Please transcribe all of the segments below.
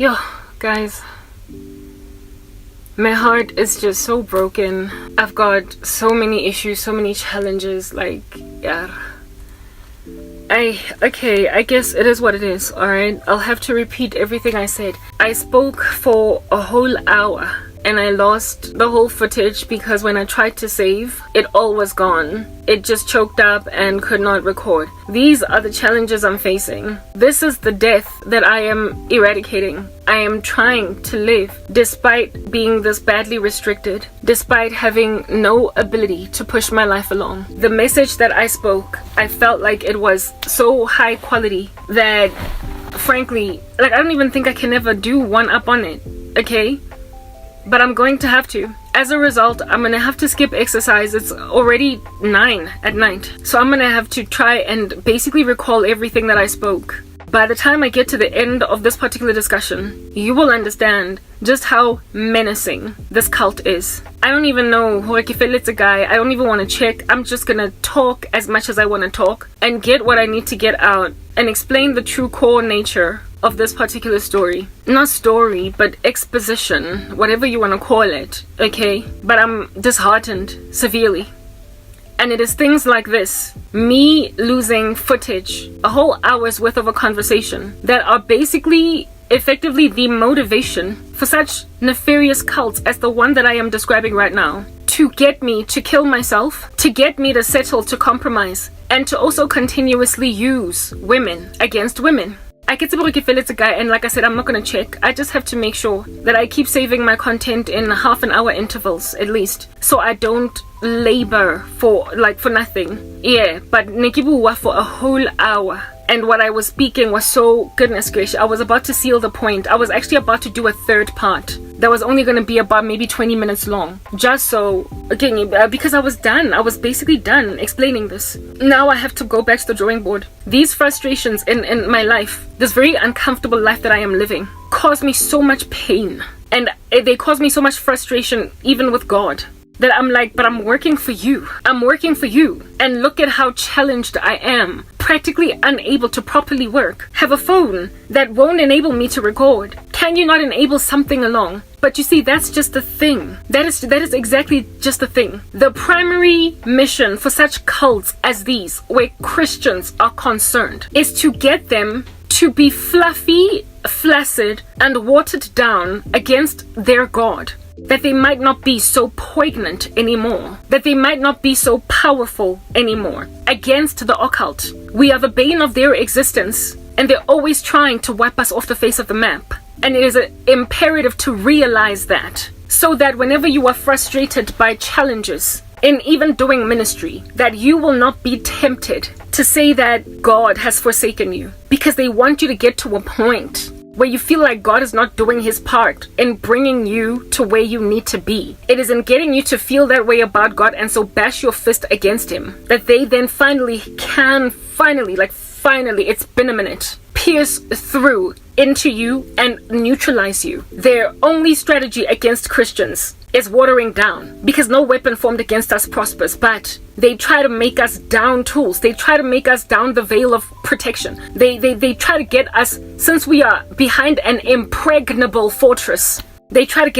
Yo, guys, my heart is just so broken. I've got so many issues, so many challenges, like, yeah. I guess it is what it is, alright? I'll have to repeat everything I said. I spoke for a whole hour and I lost the whole footage because when I tried to save, it all was gone. It just choked up and could not record. These are the challenges I'm facing. This is the death that I am eradicating. I am trying to live despite being this badly restricted, despite having no ability to push my life along. The message that I spoke, I felt like it was so high quality that, frankly, like, I don't even think I can ever do one up on it, okay? But I'm going to have to. As a result, I'm gonna have to skip exercise. It's already 9 at night. So I'm gonna have to try and basically recall everything that I spoke. By the time I get to the end of this particular discussion, you will understand just how menacing this cult is. I don't even know who it's a guy. I don't even want to check. I'm just gonna talk as much as I want to talk and get what I need to get out and explain the true core nature of this particular story. Not story, but exposition, whatever you want to call it, okay? But I'm disheartened severely. And it is things like this, me losing footage, a whole hour's worth of a conversation, that are basically effectively the motivation for such nefarious cults as the one that I am describing right now, to get me to kill myself, to get me to settle to compromise, and to also continuously use women against women. I get it's a guy, and like I said, I'm not gonna check. I just have to make sure that I keep saving my content in half an hour intervals at least, so I don't labor for nothing. Yeah, but Nekibuwa for a whole hour. And what I was speaking was so, goodness gracious, I was about to seal the point. I was actually about to do a third part that was only going to be about maybe 20 minutes long. Just so, again, because I was done. I was basically done explaining this. Now I have to go back to the drawing board. These frustrations in my life, this very uncomfortable life that I am living, cause me so much pain. And they cause me so much frustration, even with God. That I'm like, but I'm working for you. I'm working for you. And look at how challenged I am. Practically unable to properly work. Have a phone that won't enable me to record. Can you not enable something along? But you see, that's just the thing. That is exactly just the thing. The primary mission for such cults as these, where Christians are concerned, is to get them to be fluffy, flaccid, and watered down against their God. That they might not be so poignant anymore. That they might not be so powerful anymore. Against the occult. We are the bane of their existence, and they're always trying to wipe us off the face of the map. And it is imperative to realize that, so that whenever you are frustrated by challenges in even doing ministry, that you will not be tempted to say that God has forsaken you, because they want you to get to a point where you feel like God is not doing his part in bringing you to where you need to be. It is in getting you to feel that way about God and so bash your fist against him, that they then finally, it's been a minute, pierce through into you and neutralize you. Their only strategy against Christians is watering down, because no weapon formed against us prospers, but they try to make us down tools. They try to make us down the veil of protection. They try to get us, since we are behind an impregnable fortress, they try to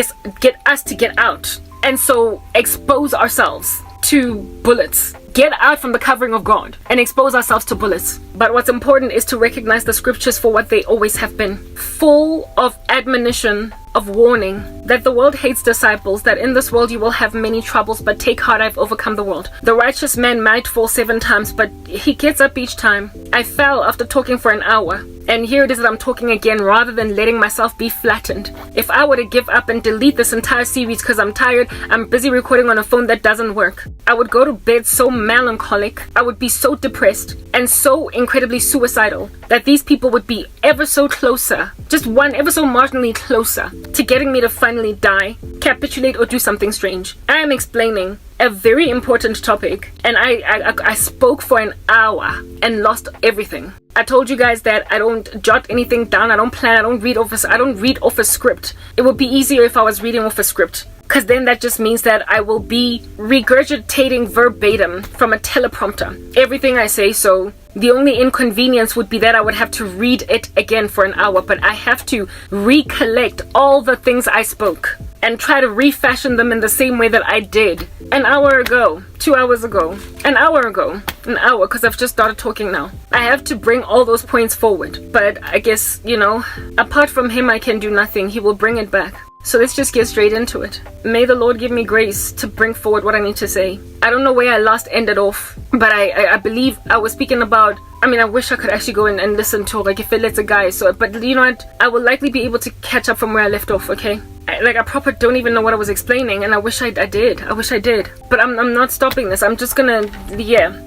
get us to get out, and so expose ourselves to bullets. Get out from the covering of God and expose ourselves to bullets. But what's important is to recognize the scriptures for what they always have been. Full of admonition, of warning, that the world hates disciples, that in this world you will have many troubles, but take heart, I've overcome the world. The righteous man might fall 7 times, but he gets up each time. I fell after talking for an hour. And here it is that I'm talking again rather than letting myself be flattened. If I were to give up and delete this entire series because I'm tired, I'm busy recording on a phone that doesn't work, I would go to bed so melancholic, I would be so depressed and so incredibly suicidal that these people would be ever so closer, just one ever so marginally closer to getting me to finally die, capitulate, or do something strange. I am explaining a very important topic, and I spoke for an hour and lost everything. I told you guys that I don't jot anything down, I don't plan, I don't read off a script. It would be easier if I was reading off a script, because then that just means that I will be regurgitating verbatim from a teleprompter everything I say. So The only inconvenience would be that I would have to read it again for an hour, but I have to recollect all the things I spoke and try to refashion them in the same way that I did an hour ago, 2 hours ago, an hour ago, an hour, because I've just started talking now. I have to bring all those points forward, but I guess, you know, apart from him, I can do nothing. He will bring it back. So let's just get straight into it. May the Lord give me grace to bring forward what I need to say. I don't know where I last ended off, but I believe I was speaking about, I mean, I wish I could actually go in and listen to like if it lets a guy. So, but you know what? I will likely be able to catch up from where I left off, okay? I proper don't even know what I was explaining, and I wish I did. I wish I did. But I'm not stopping this. I'm just gonna, yeah.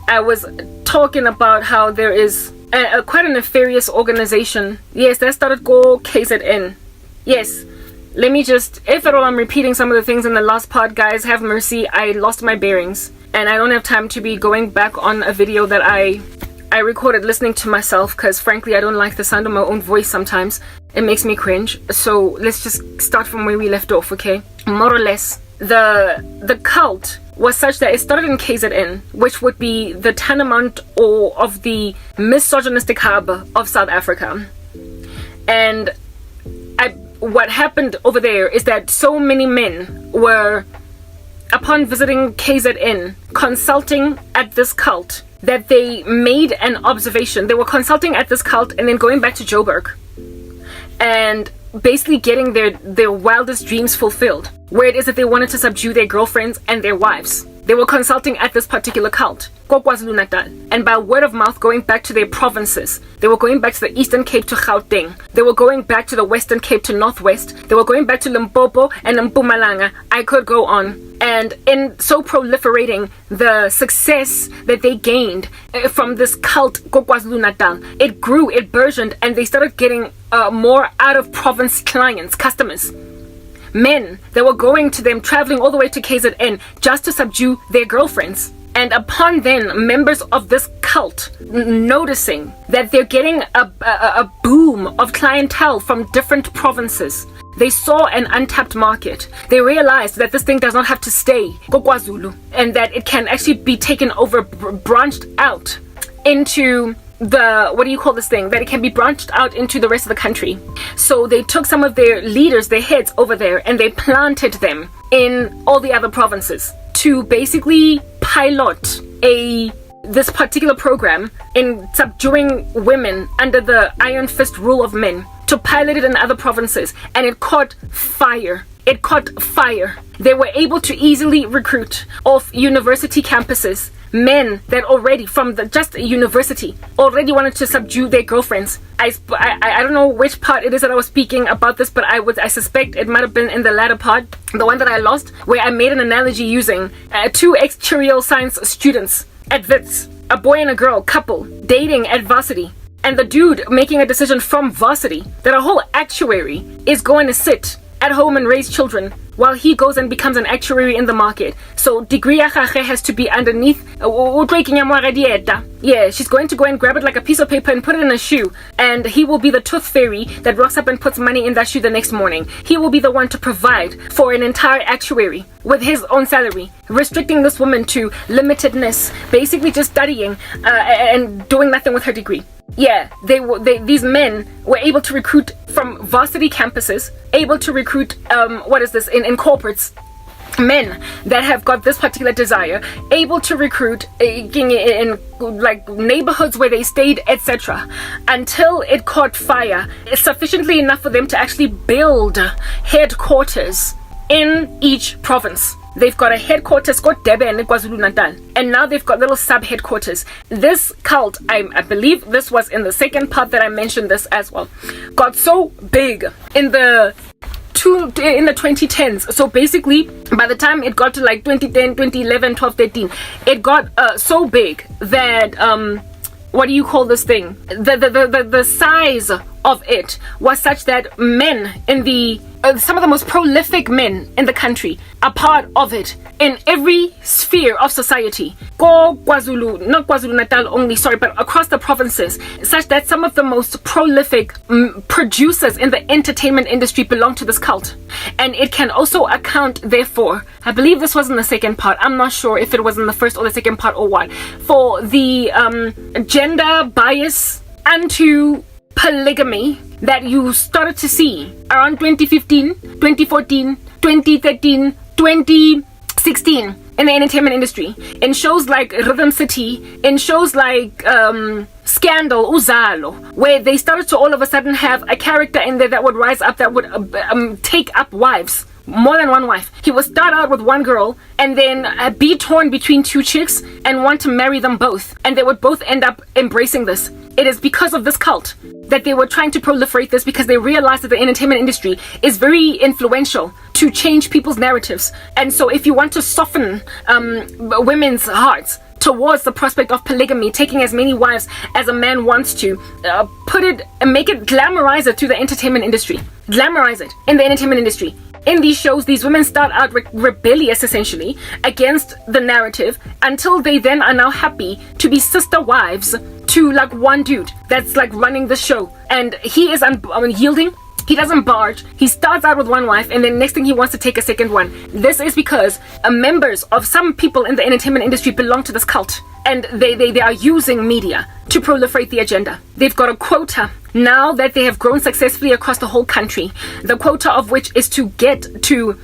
I was talking about how there is quite a nefarious organization. Yes, that started go KZN. Yes, let me just, if at all I'm repeating some of the things in the last part, guys, have mercy. I lost my bearings and I don't have time to be going back on a video that I recorded listening to myself, because frankly I don't like the sound of my own voice sometimes. It makes me cringe. So let's just start from where we left off, okay? More or less, the cult was such that it started in KZN, which would be the tantamount or of the misogynistic hub of South Africa. And what happened over there is that so many men were, upon visiting KZN, consulting at this cult, that they made an observation. They were consulting at this cult and then going back to Joburg and basically getting their wildest dreams fulfilled, where it is that they wanted to subdue their girlfriends and their wives. They were consulting at this particular cult, KwaZulu-Natal, and by word of mouth going back to their provinces. They were going back to the Eastern Cape to Gauteng. They were going back to the Western Cape to Northwest. They were going back to Limpopo and Mpumalanga. I could go on. And in so proliferating the success that they gained from this cult, KwaZulu-Natal, it grew, it burgeoned, and they started getting more out-of-province clients, customers. Men that were going to them, traveling all the way to KZN just to subdue their girlfriends. And upon then, members of this cult noticing that they're getting a boom of clientele from different provinces, they saw an untapped market. They realized that this thing does not have to stay KwaZulu, and that it can actually be taken over, branched out into the, what do you call this thing, that it can be branched out into the rest of the country. So they took some of their leaders, their heads over there, and they planted them in all the other provinces to basically pilot this particular program in subduing women under the iron fist rule of men, to pilot it in other provinces, and it caught fire. It caught fire. They were able to easily recruit off university campuses men that already from just a university already wanted to subdue their girlfriends. I don't know which part it is that I was speaking about this, but I suspect it might have been in the latter part, the one that I lost, where I made an analogy using two exterior science students at Wits, a boy and a girl couple dating at varsity, and the dude making a decision from varsity that a whole actuary is going to sit at home and raise children while he goes and becomes an actuary in the market. So degree has to be underneath. Yeah, she's going to go and grab it like a piece of paper and put it in a shoe, and he will be the tooth fairy that rocks up and puts money in that shoe the next morning. He will be the one to provide for an entire actuary with his own salary, restricting this woman to limitedness, basically just studying and doing nothing with her degree. Yeah, these men were able to recruit from varsity campuses, able to recruit in corporates, men that have got this particular desire, able to recruit in like neighborhoods where they stayed, etc., until it caught fire. It's sufficiently enough for them to actually build headquarters in each province. They've got a headquarters called Durban in KwaZulu-Natal, and now they've got little sub-headquarters. This cult, I believe this was in the second part that I mentioned this as well, got so big in the 2010s. So basically, by the time it got to like 2010, 2011, 12, 13, it got so big that what do you call this thing? The size of it was such that men in the some of the most prolific men in the country are part of it in every sphere of society. Go KwaZulu, not KwaZulu-Natal only, sorry, but across the provinces, such that some of the most prolific producers in the entertainment industry belong to this cult. And it can also account, therefore, I believe this was in the second part, I'm not sure if it was in the first or the second part or what, for the gender bias and polygamy that you started to see around 2015, 2014, 2013, 2016 in the entertainment industry. In shows like Rhythm City, in shows like Scandal, Uzalo, where they started to all of a sudden have a character in there that would rise up, that would take up wives. More than one wife. He would start out with one girl and then be torn between two chicks and want to marry them both. And they would both end up embracing this. It is because of this cult that they were trying to proliferate this, because they realized that the entertainment industry is very influential to change people's narratives. And so if you want to soften women's hearts towards the prospect of polygamy, taking as many wives as a man wants to, put it and make it, glamorize it through the entertainment industry. Glamorize it in the entertainment industry. In these shows, these women start out rebellious, essentially, against the narrative, until they then are now happy to be sister wives to like one dude that's like running the show. And he is unyielding. He doesn't barge. He starts out with one wife, and then next thing he wants to take a second one. This is because members of some people in the entertainment industry belong to this cult, and they are using media to proliferate the agenda. They've got a quota now that they have grown successfully across the whole country, the quota of which is to get to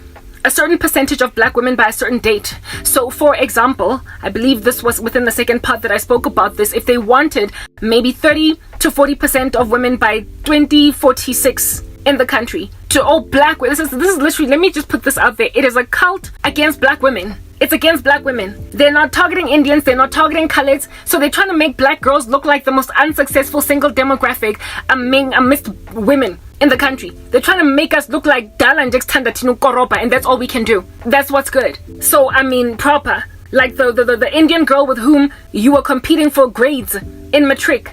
a certain percentage of black women by a certain date. So for example, I believe this was within the second part that I spoke about this, if they wanted maybe 30 to 40% of women by 2046 in the country, to all black women. This is literally, let me just put this out there, it is a cult against black women. It's against black women. They're not targeting Indians, they're not targeting coloreds, so they're trying to make black girls look like the most unsuccessful single demographic amidst women in the country. They're trying to make us look like Dala and Tinu Koropa, and that's all we can do. That's what's good. So I mean, proper, like the Indian girl with whom you were competing for grades in matric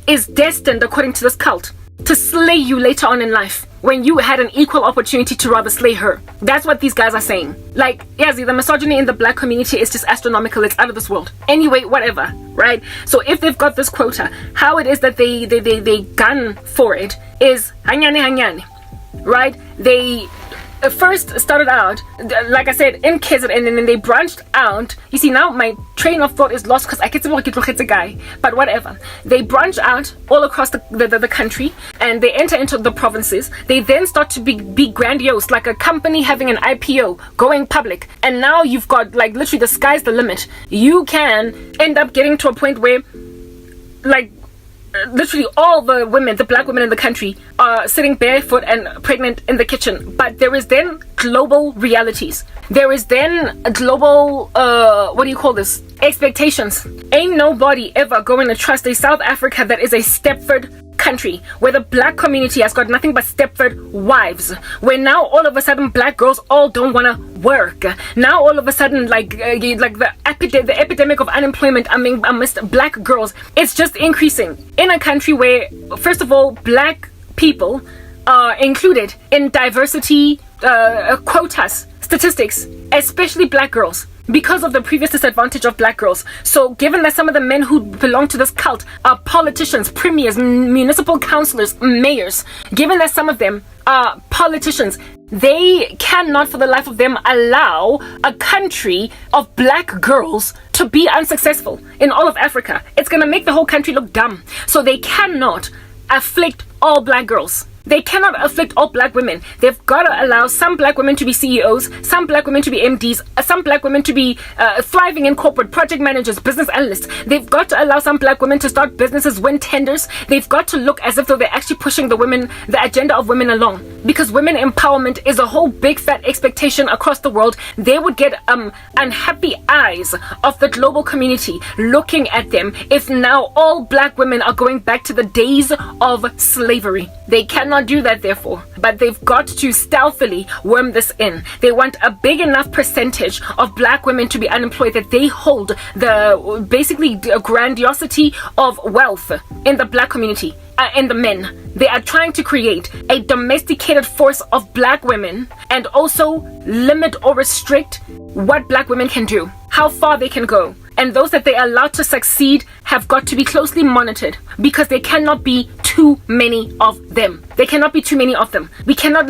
is destined, according to this cult, to slay you later on in life, when you had an equal opportunity to rather slay her. That's what these guys are saying. Like, yes, the misogyny in the black community is just astronomical. It's out of this world. Anyway, whatever, right? So if they've got this quota, how it is that they gun for it is hanyane, right? They first started out, like I said, in KZN, and then they branched out. You see, now my train of thought is lost because I get a guy, but whatever. They branch out all across the country, and they enter into the provinces. They then start to be grandiose, like a company having an IPO, going public, and now you've got, like, literally the sky's the limit. You can end up getting to a point where, like, literally all the women, the black women in the country, are sitting barefoot and pregnant in the kitchen. But there is then global realities. There is then a global, what do you call this? Expectations. Ain't nobody ever going to trust a South Africa that is a Stepford country, where the black community has got nothing but Stepford wives, where now all of a sudden black girls all don't want to work. Now all of a sudden, like the epidemic of unemployment amidst black girls, it's just increasing in a country where, first of all, black people are included in diversity quotas, statistics, especially black girls, because of the previous disadvantage of black girls. So given that some of the men who belong to this cult are politicians, premiers, municipal councillors, mayors, given that some of them are politicians, they cannot for the life of them allow a country of black girls to be unsuccessful in all of Africa. It's going to make the whole country look dumb. So they cannot afflict all black girls. They cannot afflict all black women. They've got to allow some black women to be CEOs, some black women to be MDs, some black women to be thriving in corporate, project managers, business analysts. They've got to allow some black women to start businesses, win tenders. They've got to look as if though they're actually pushing the agenda of women along. Because women empowerment is a whole big fat expectation across the world. They would get unhappy eyes of the global community looking at them if now all black women are going back to the days of slavery. They cannot cannot do that, therefore. But they've got to stealthily worm this in. They want a big enough percentage of black women to be unemployed that they hold the basically grandiosity of wealth in the black community. In the men, they are trying to create a domesticated force of black women and also limit or restrict what black women can do, how far they can go. And those that they are allowed to succeed have got to be closely monitored, because there cannot be too many of them. There cannot be too many of them. We cannot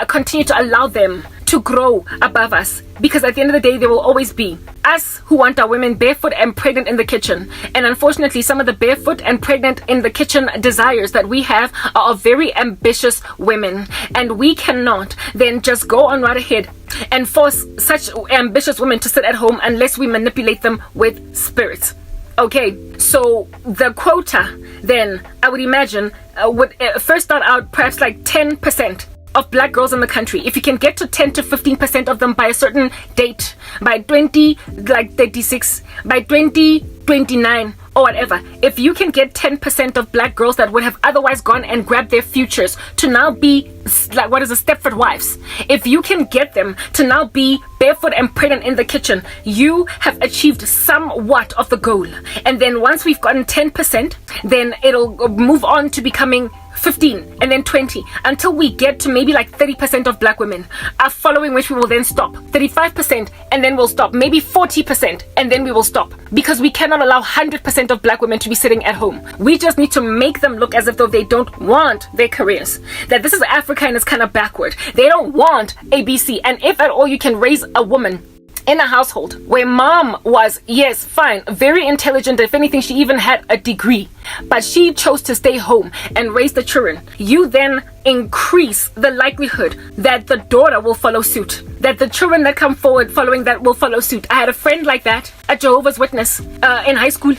continue to allow them to grow above us, because at the end of the day, there will always be us who want our women barefoot and pregnant in the kitchen. And unfortunately, some of the barefoot and pregnant in the kitchen desires that we have are of very ambitious women, and we cannot then just go on right ahead and force such ambitious women to sit at home unless we manipulate them with spirits. Okay, so the quota then, I would imagine, would first start out perhaps like 10% of black girls in the country. If you can get to 10 to 15% of them by a certain date, by 2036, by 2029 or whatever, if you can get 10% of black girls that would have otherwise gone and grabbed their futures to now be like Stepford wives, if you can get them to now be barefoot and pregnant in the kitchen, you have achieved somewhat of the goal. And then once we've gotten 10%, then it'll move on to becoming 15 and then 20 until we get to maybe like 30% of black women are following, which we will then stop. 35% and then we'll stop. Maybe 40% and then we will stop, because we cannot allow 100% of black women to be sitting at home. We just need to make them look as if though they don't want their careers, that this is Africa and it's kind of backward. They don't want ABC. And if at all you can raise a woman in a household where mom was, yes, fine, very intelligent, if anything she even had a degree, but she chose to stay home and raise the children, you then increase the likelihood that the daughter will follow suit, that the children that come forward following that will follow suit. I had a friend like that, a Jehovah's Witness in high school,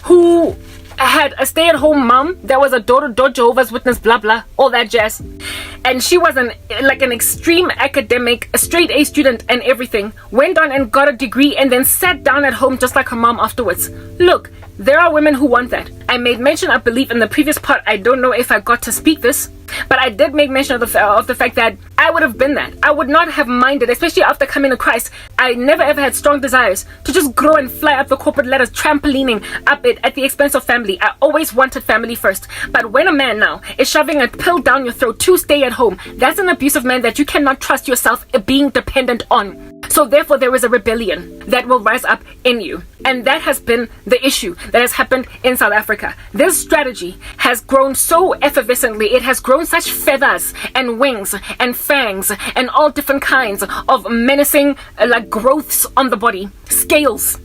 who had a stay-at-home mom that was a door-to-door Jehovah's Witness, blah blah, all that jazz, and she was an extreme academic, a straight A student and everything, went on and got a degree and then sat down at home just like her mom afterwards. Look, there are women who want that. I made mention, I believe, in the previous part, I don't know if I got to speak this, but I did make mention of the fact that I would have been that. I would not have minded, especially after coming to Christ. I never ever had strong desires to just grow and fly up the corporate ladders, trampolining up it at the expense of family. I always wanted family first. But when a man now is shoving a pill down your throat to stay at home, that's an abusive man that you cannot trust yourself being dependent on. So therefore there is a rebellion that will rise up in you. And that has been the issue that has happened in South Africa. This strategy has grown so effervescently. It has grown such feathers and wings and fangs and all different kinds of menacing growths on the body, scales,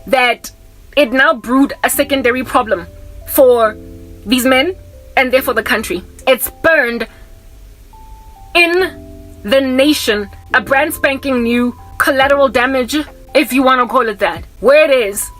that it now brewed a secondary problem for these men and therefore the country. It's burned in the nation a brand spanking new collateral damage, if you want to call it that, where it is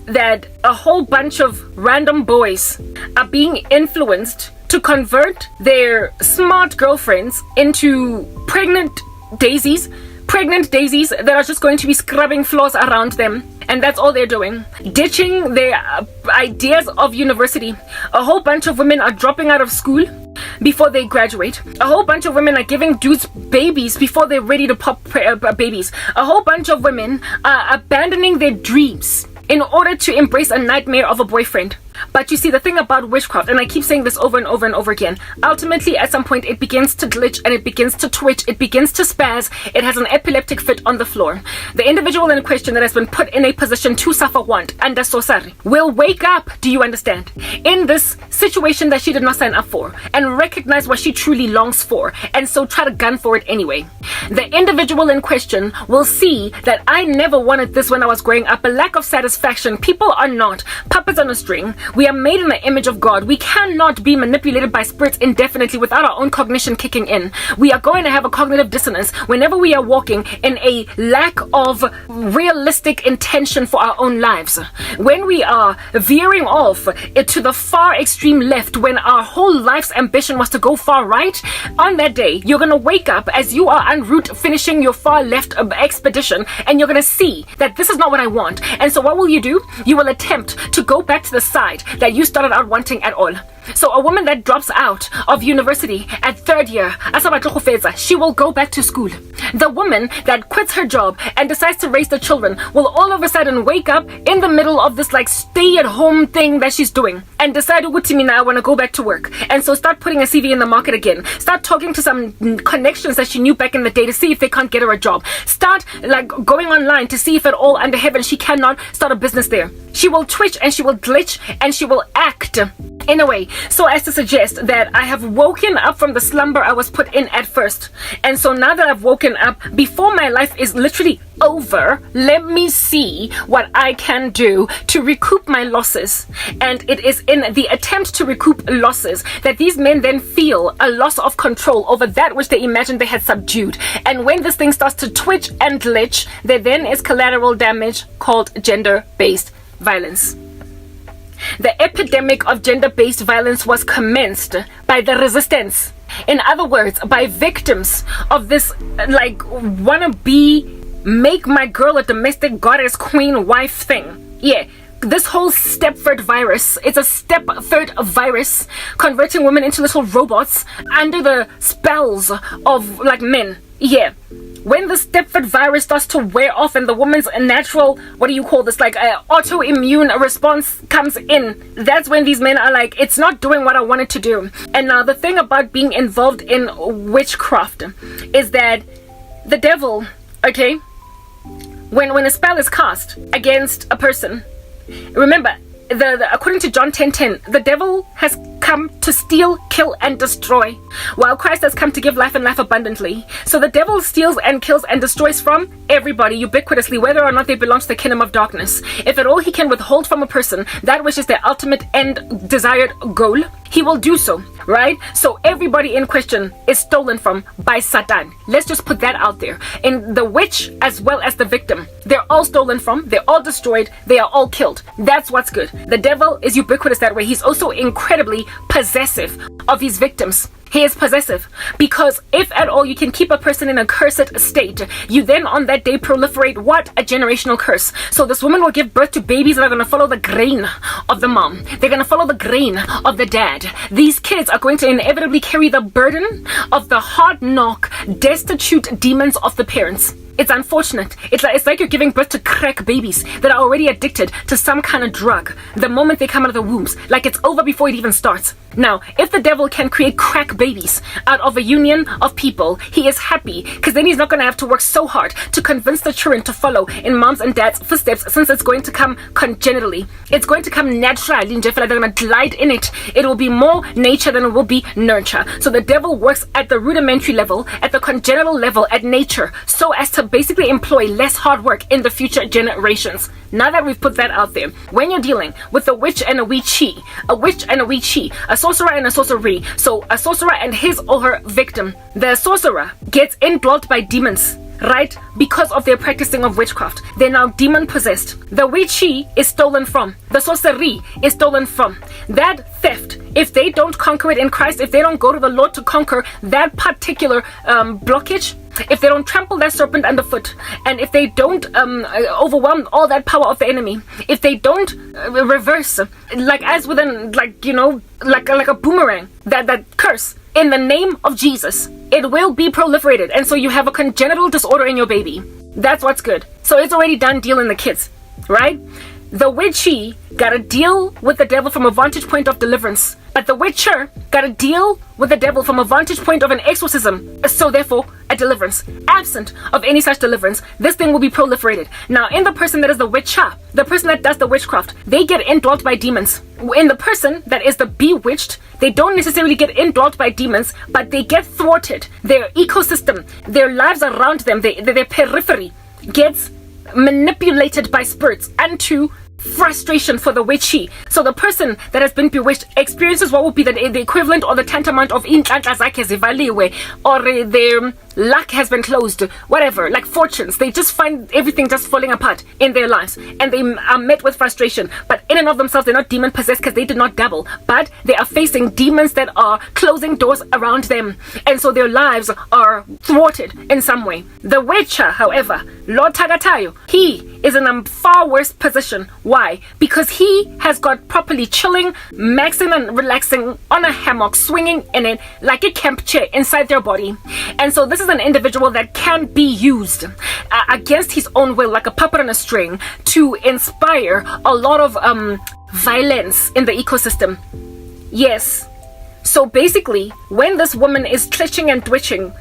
that a whole bunch of random boys are being influenced to convert their smart girlfriends into pregnant daisies that are just going to be scrubbing floors around them. And that's all they're doing. Ditching their ideas of university. A whole bunch of women are dropping out of school before they graduate. A whole bunch of women are giving dudes babies before they're ready to pop babies. A whole bunch of women are abandoning their dreams in order to embrace a nightmare of a boyfriend. But you see, the thing about witchcraft, and I keep saying this over and over and over again, ultimately at some point it begins to glitch and it begins to twitch, it begins to spaz, it has an epileptic fit on the floor. The individual in question that has been put in a position to suffer want under sorcery will wake up, do you understand, in this situation that she did not sign up for, and recognize what she truly longs for, and so try to gun for it anyway. The individual in question will see that I never wanted this when I was growing up, a lack of satisfaction. People are not puppets on a string. We are made in the image of God. We cannot be manipulated by spirits indefinitely without our own cognition kicking in. We are going to have a cognitive dissonance whenever we are walking in a lack of realistic intention for our own lives. When we are veering off to the far extreme left, when our whole life's ambition was to go far right, on that day, you're going to wake up as you are en route finishing your far left expedition, and you're going to see that this is not what I want. And so what will you do? You will attempt to go back to the side that you started out wanting at all. So a woman that drops out of university at 3rd year, she will go back to school. The woman that quits her job and decides to raise the children will all of a sudden wake up in the middle of this like stay-at-home thing that she's doing and decide, I want to go back to work. And so start putting a CV in the market again. Start talking to some connections that she knew back in the day to see if they can't get her a job. Start like going online to see if at all under heaven she cannot start a business there. She will twitch and she will glitch and she will act in a way so as to suggest that I have woken up from the slumber I was put in at first. And so now that I've woken up, before my life is literally over, let me see what I can do to recoup my losses. And it is in the attempt to recoup losses that these men then feel a loss of control over that which they imagined they had subdued. And when this thing starts to twitch and glitch, there then is collateral damage called gender-based violence. The epidemic of gender-based violence was commenced by the resistance. In other words, by victims of this like wannabe make my girl a domestic goddess queen wife thing. Yeah, this whole Stepford virus, it's a Stepford virus converting women into little robots under the spells of like men. Yeah. When the Stepford virus starts to wear off and the woman's natural, like autoimmune response comes in, that's when these men are like, it's not doing what I want it to do. And now the thing about being involved in witchcraft is that the devil, okay, when a spell is cast against a person, remember, according to John 10:10, the devil has come to steal, kill, and destroy, while Christ has come to give life and life abundantly. So the devil steals and kills and destroys from everybody ubiquitously, whether or not they belong to the kingdom of darkness. If at all he can withhold from a person that which is their ultimate end desired goal, he will do so, right? So everybody in question is stolen from by Satan. Let's just put that out there. In the witch as well as the victim, they're all stolen from, they're all destroyed, they are all killed. That's what's good. The devil is ubiquitous that way. He's also incredibly possessive of his victims. He is possessive because if at all you can keep a person in a cursed state, you then on that day proliferate what? A generational curse. So this woman will give birth to babies that are going to follow the grain of the mom. They're going to follow the grain of the dad. These kids are going to inevitably carry the burden of the hard knock, destitute demons of the parents. It's unfortunate. It's like you're giving birth to crack babies that are already addicted to some kind of drug the moment they come out of the wombs. Like it's over before it even starts. Now, if the devil can create crack babies out of a union of people, he is happy because then he's not going to have to work so hard to convince the children to follow in mom's and dad's footsteps, since it's going to come congenitally. It's going to come naturally. They're going to glide in it. It will be more nature than it will be nurture. So the devil works at the rudimentary level, at the congenital level, at nature, so as to basically employ less hard work in the future generations. Now that we've put that out there, when you're dealing with a witch and a witchy, a sorcerer and a sorcery, so a sorcerer and his or her victim, the sorcerer gets indwelt by demons, right? Because of their practicing of witchcraft. They're now demon possessed. The witchy is stolen from. The sorcery is stolen from. That theft, if they don't conquer it in Christ, if they don't go to the Lord to conquer that particular blockage, if they don't trample that serpent underfoot, and if they don't overwhelm all that power of the enemy, if they don't reverse, like as within, like a boomerang, that curse, in the name of Jesus, it will be proliferated. And so you have a congenital disorder in your baby. That's what's good. So it's already done deal in the kids, right? The witchy got to deal with the devil from a vantage point of deliverance. But the witcher got to deal with the devil from a vantage point of an exorcism. So therefore, a deliverance. Absent of any such deliverance, this thing will be proliferated. Now, in the person that is the witcher, the person that does the witchcraft, they get indwelt by demons. In the person that is the bewitched, they don't necessarily get indwelt by demons, but they get thwarted. Their ecosystem, their lives around them, their periphery gets manipulated by spirits unto frustration for the witchy. So the person that has been bewitched experiences what would be the equivalent or the tantamount of inhlanhla zakhe zivaliwe, or luck has been closed, whatever, like fortunes. They just find everything just falling apart in their lives, and they are met with frustration. But in and of themselves, they're not demon possessed because they did not dabble, but they are facing demons that are closing doors around them, and so their lives are thwarted in some way. The witcher, however, Lord Tagatayo, he is in a far worse position. Why? Because he has got properly chilling, maxing and relaxing on a hammock, swinging in it like a camp chair inside their body. And so this is an individual that can be used against his own will, like a puppet on a string, to inspire a lot of violence in the ecosystem. Yes. So basically, when this woman is twitching and glitching,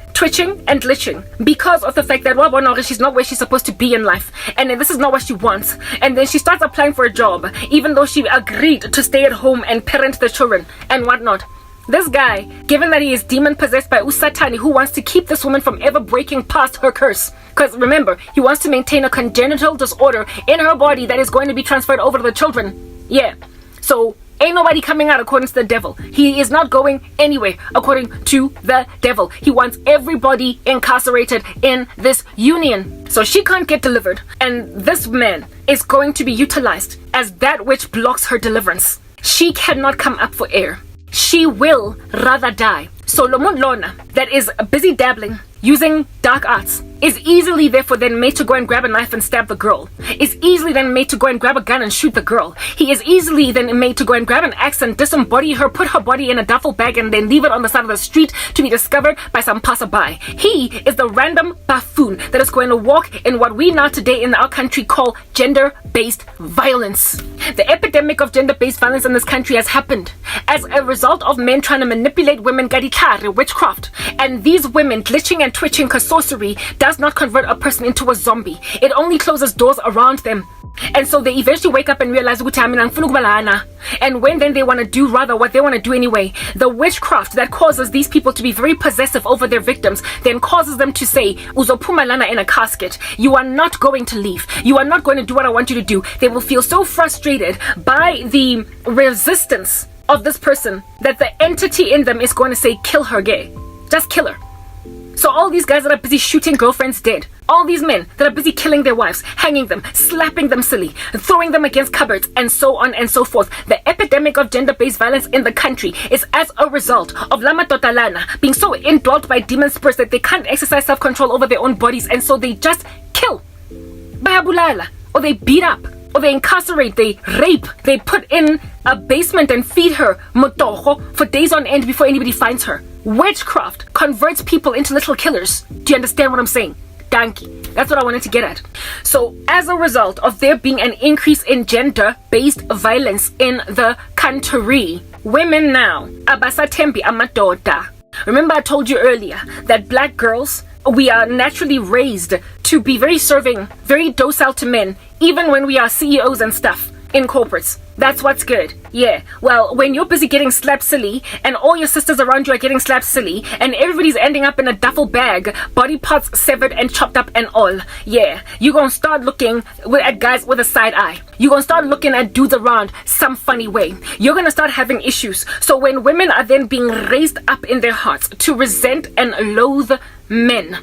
because of the fact that she's not where she's supposed to be in life, and then this is not what she wants, and then she starts applying for a job, even though she agreed to stay at home and parent the children and whatnot. This guy, given that he is demon possessed by Usatani, who wants to keep this woman from ever breaking past her curse, because remember, he wants to maintain a congenital disorder in her body that is going to be transferred over to the children. Yeah. So ain't nobody coming out according to the devil. He is not going anywhere according to the devil. He wants everybody incarcerated in this union. So she can't get delivered. And this man is going to be utilized as that which blocks her deliverance. She cannot come up for air. She will rather die. So Lomon Lona, that is busy dabbling, using dark arts, is easily therefore then made to go and grab a knife and stab the girl, is easily then made to go and grab a gun and shoot the girl. He is easily then made to go and grab an axe and disembody her, put her body in a duffel bag and then leave it on the side of the street to be discovered by some passerby. He is the random buffoon that is going to walk in what we now today in our country call gender-based violence. The epidemic of gender-based violence in this country has happened as a result of men trying to manipulate women, gaditlare, witchcraft, and these women glitching and twitching because sorcery does not convert a person into a zombie. It only closes doors around them. And so they eventually wake up and realize, and when then they want to do rather what they want to do anyway, the witchcraft that causes these people to be very possessive over their victims then causes them to say, Uzopumalana in a casket. You are not going to leave. You are not going to do what I want you to do. They will feel so frustrated by the resistance of this person that the entity in them is going to say, kill her, gay. Just kill her. So all these guys that are busy shooting girlfriends dead, all these men that are busy killing their wives, hanging them, slapping them silly, throwing them against cupboards, and so on and so forth. The epidemic of gender-based violence in the country is as a result of Lama Totalana being so indwelt by demon spirits that they can't exercise self-control over their own bodies, and so they just kill. Bayabulala, or they beat up, or they incarcerate, they rape, they put in a basement and feed her motoho for days on end before anybody finds her. Witchcraft converts people into little killers. Do you understand what I'm saying? Donkey. That's what I wanted to get at. So as a result of there being an increase in gender-based violence in the country, women now, abasatembi amadoda. Remember I told you earlier that black girls, we are naturally raised to be very serving, very docile to men, even when we are CEOs and stuff in corporates. That's what's good. Yeah. Well, when you're busy getting slapped silly and all your sisters around you are getting slapped silly and everybody's ending up in a duffel bag, body parts severed and chopped up and all. Yeah. You're gonna start looking at guys with a side eye. You're gonna start looking at dudes around some funny way. You're gonna start having issues. So when women are then being raised up in their hearts to resent and loathe men,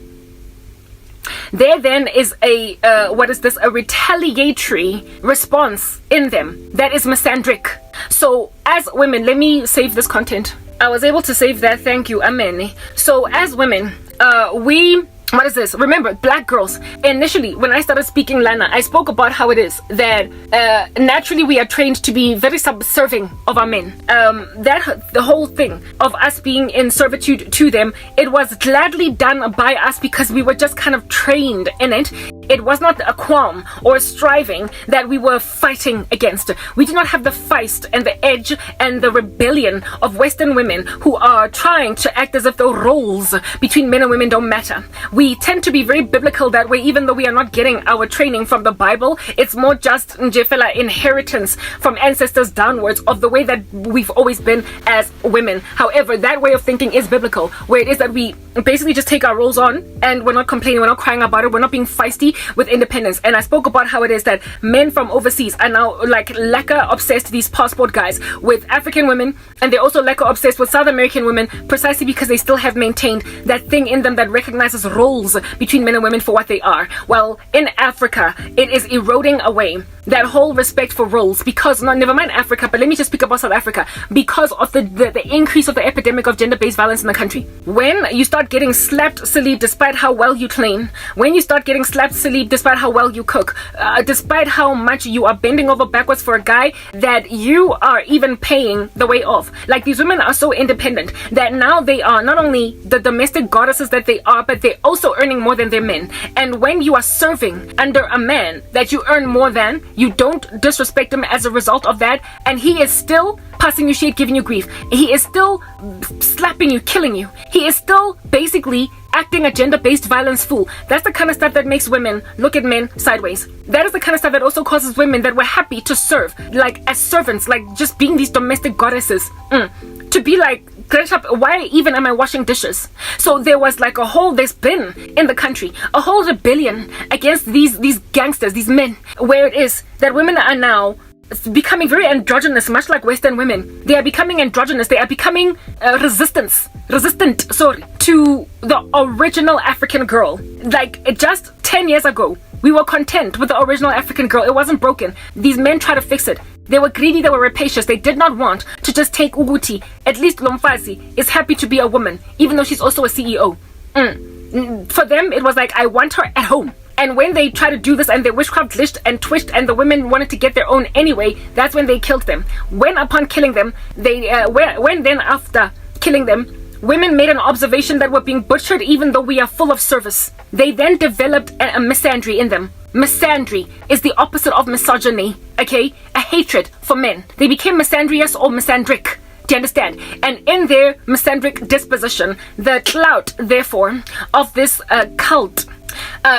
there then is a a retaliatory response in them that is misandric. So as women, let me save this content. I was able to save that, thank you, amen. So as women, what is this? Remember, black girls, initially when I started speaking Lana, I spoke about how it is that naturally we are trained to be very subserving of our men. That the whole thing of us being in servitude to them, it was gladly done by us because we were just kind of trained in it. It was not a qualm or a striving that we were fighting against. We did not have the feist and the edge and the rebellion of Western women who are trying to act as if the roles between men and women don't matter. We tend to be very biblical that way, even though we are not getting our training from the Bible. It's more just njefela inheritance from ancestors downwards of the way that we've always been as women. However, that way of thinking is biblical, where it is that we basically just take our roles on, and we're not complaining, we're not crying about it, we're not being feisty with independence. And I spoke about how it is that men from overseas are now like lacquer obsessed, these passport guys, with African women, and they're also lacquer obsessed with South American women, precisely because they still have maintained that thing in them that recognizes roles between men and women for what they are. Well, in Africa, it is eroding away that whole respect for roles, because never mind Africa, but let me just speak about South Africa, because of the increase of the epidemic of gender-based violence in the country. When you start getting slapped silly despite how well you clean, when you start getting slapped silly despite how well you cook, despite how much you are bending over backwards for a guy that you are even paying the way off. Like, these women are so independent that now they are not only the domestic goddesses that they are, but they're also earning more than their men. And when you are serving under a man that you earn more than, you don't disrespect him as a result of that, and he is still passing you shit, giving you grief. He is still slapping you, killing you. He is still basically acting a gender-based violence fool. That's the kind of stuff that makes women look at men sideways. That is the kind of stuff that also causes women that were happy to serve, like as servants, like just being these domestic goddesses, to be like, why even am I washing dishes? So there was like there's been in the country a whole rebellion against these gangsters, these men, where it is that women are now becoming very androgynous, much like Western women. They are becoming androgynous. They are becoming resistant to the original African girl. Like, just 10 years ago, we were content with the original African girl. It wasn't broken. These men tried to fix it. They were greedy, they were rapacious. They did not want to just take Uguti. At least Lomfazi is happy to be a woman, even though she's also a CEO. For them, it was like, I want her at home. And when they tried to do this and their witchcraft glitched and twitched and the women wanted to get their own anyway, that's when they killed them. When upon killing them, after killing them, women made an observation that we're being butchered even though we are full of service. They then developed a misandry in them. Misandry is the opposite of misogyny, okay? A hatred for men. They became misandrous or misandric. Do you understand? And in their misandric disposition, the clout, therefore, of this cult